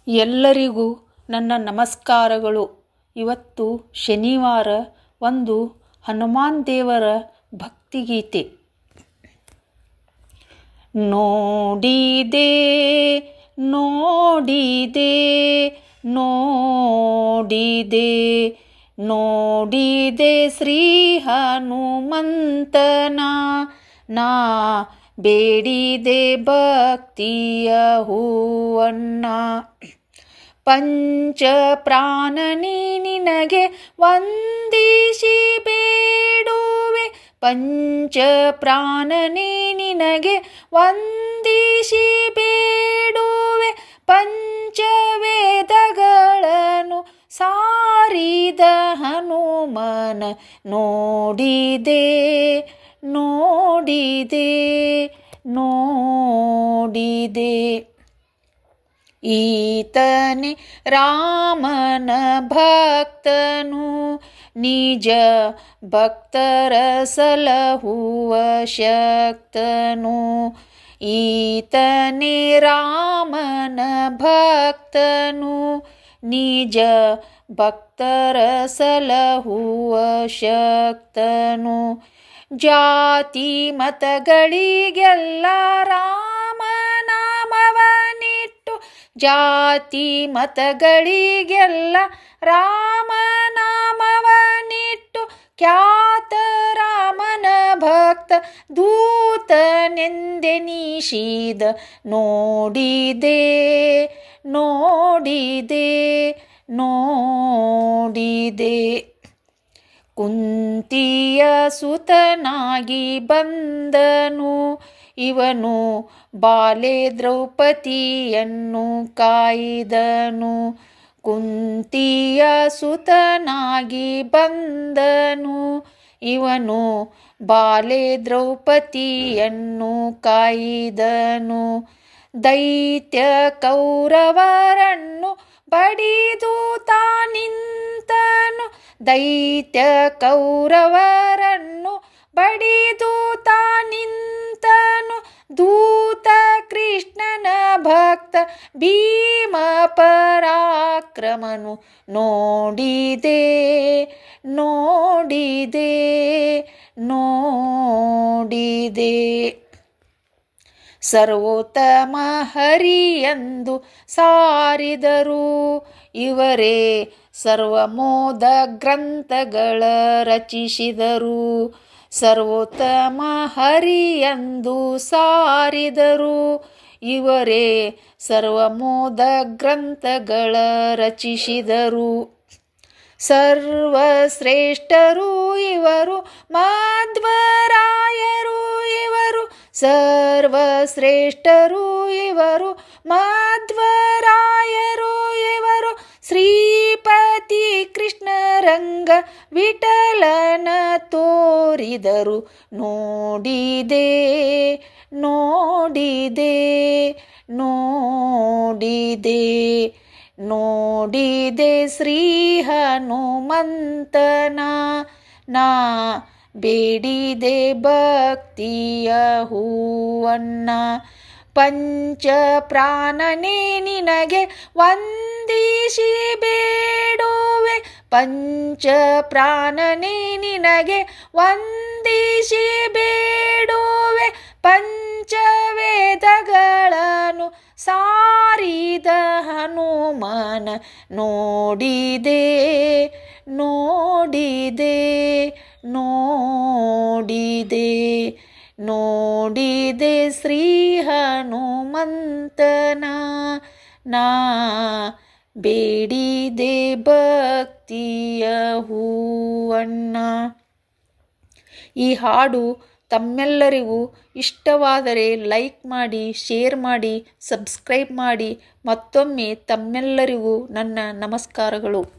ಎಲ್ಲರಿಗೂ ನನ್ನ ನಮಸ್ಕಾರಗಳು. ಇವತ್ತು ಶನಿವಾರ. ಒಂದು ಹನುಮಾನ್ ದೇವರ ಭಕ್ತಿಗೀತೆ. ನೋಡಿದೆ ನೋಡಿದೆ ನೋಡಿದೆ ನೋಡಿದೆ ಶ್ರೀ ಹನುಮಂತನ, ನಾ ಬೇಡಿದೆ ಭಕ್ತಿಯ ಹೂವನ್ನ. ಪಂಚ ಪ್ರಾಣನಿ ನಿನಗೆ ವಂದಿಸಿ ಬೇಡುವೆ, ಪಂಚ ಪ್ರಾಣನಿ ನಿನಗೆ ವಂದಿಸಿ ಬೇಡುವೆ. ಪಂಚವೇದಗಳನ್ನು ಸಾರಿದ ಹನುಮನ ನೋಡಿದೆ ನೋಡಿದೆ ನೋಡಿದೆ. ಈತನೇ ರಾಮನ ಭಕ್ತನು, ನಿಜ ಭಕ್ತರ ಸಲಹುವ ಶಕ್ತನು. ಈತನೇ ರಾಮನ ಭಕ್ತನು, ನಿಜ ಭಕ್ತರ ಸಲಹುವ ಶಕ್ತನು. ಜಾತಿ ಮತಗಳಿಗೆಲ್ಲ ರಾಮನಾಮವನಿಟ್ಟು, ಜಾತಿ ಮತಗಳಿಗೆಲ್ಲ ರಾಮನಾಮವನಿಟ್ಟು. ಖ್ಯಾತ ರಾಮನ ಭಕ್ತ ದೂತನೆಂದೆನಿಸಿದ ನೋಡಿದೆ ನೋಡಿದೆ ನೋಡಿದೆ. ಕುಂತಿಯ ಸುತನಾಗಿ ಬಂದನು ಇವನು, ಬಾಲೆ ದ್ರೌಪದಿಯನ್ನು ಕಾಯ್ದನು. ಕುಂತಿಯ ಸುತನಾಗಿ ಬಂದನು ಇವನು, ಬಾಲೆ ದ್ರೌಪದಿಯನ್ನು ಕಾಯ್ದನು. ದೈತ್ಯ ಕೌರವರನ್ನು ಬಡಿದು ತಾನಿಂತನು, ದೈತ್ಯ ಕೌರವರನ್ನು ಬಡಿದು ತಾನಿಂತನು. ದೂತ ಕೃಷ್ಣನ ಭಕ್ತ ಭೀಮ ಪರಾಕ್ರಮನು ನೋಡಿದೆ ನೋಡಿದೆ ನೋಡಿದೆ. ಸರ್ವೋತ್ತಮ ಹರಿಯೆಂದು ಸಾರಿದರು ಇವರೇ, ಸರ್ವಮೋದ ಗ್ರಂಥಗಳ ರಚಿಸಿದರು. ಸರ್ವೋತ್ತಮ ಹರಿಯೆಂದು ಸಾರಿದರು ಇವರೇ, ಸರ್ವಮೋದ ಗ್ರಂಥಗಳ ರಚಿಸಿದರು. ಸರ್ವಶ್ರೇಷ್ಠರು ಇವರು ಮಧ್ವರಾಯರು ಇವರು, ಸರ್ವಶ್ರೇಷ್ಠರು ಇವರು ಮಧ್ವರಾಯರು ಇವರು. ಶ್ರೀಪತಿ ಕೃಷ್ಣರಂಗ ವಿಠಲನ ತೋರಿದರು ನೋಡಿದೆ ನೋಡಿದೆ ನೋಡಿದೆ ನೋಡಿದೆ. ಶ್ರೀ ಹನುಮಂತನ, ನಾ ಬೇಡಿದೆ ಭಕ್ತಿಯ ಹೂವನ್ನ. ಪಂಚ ಪ್ರಾಣನೇ ನಿನಗೆ ವಂದಿಸಿ ಬೇಡುವೆ, ಪಂಚ ಪ್ರಾಣನೇ ನಿನಗೆ ವಂದಿಸಿ ಬೇಡುವೆ. ಪಂಚವೇದಗಳನ್ನು ಸಾರಿದ ಹನುಮನ ನೋಡಿದೆ ನೋಡಿದೆ ನೋಡಿದೆ ನೋಡಿದೆ. ಶ್ರೀ ಹನುಮಂತನ, ನಾ ಬೇಡಿದೆ ಭಕ್ತಿಯ ಹೂವನ್ನ. ಈ ಹಾಡು ತಮ್ಮೆಲ್ಲರಿಗೂ ಇಷ್ಟವಾದರೆ ಲೈಕ್ ಮಾಡಿ, ಶೇರ್ ಮಾಡಿ, ಸಬ್ಸ್ಕ್ರೈಬ್ ಮಾಡಿ. ಮತ್ತೊಮ್ಮೆ ತಮ್ಮೆಲ್ಲರಿಗೂ ನನ್ನ ನಮಸ್ಕಾರಗಳು.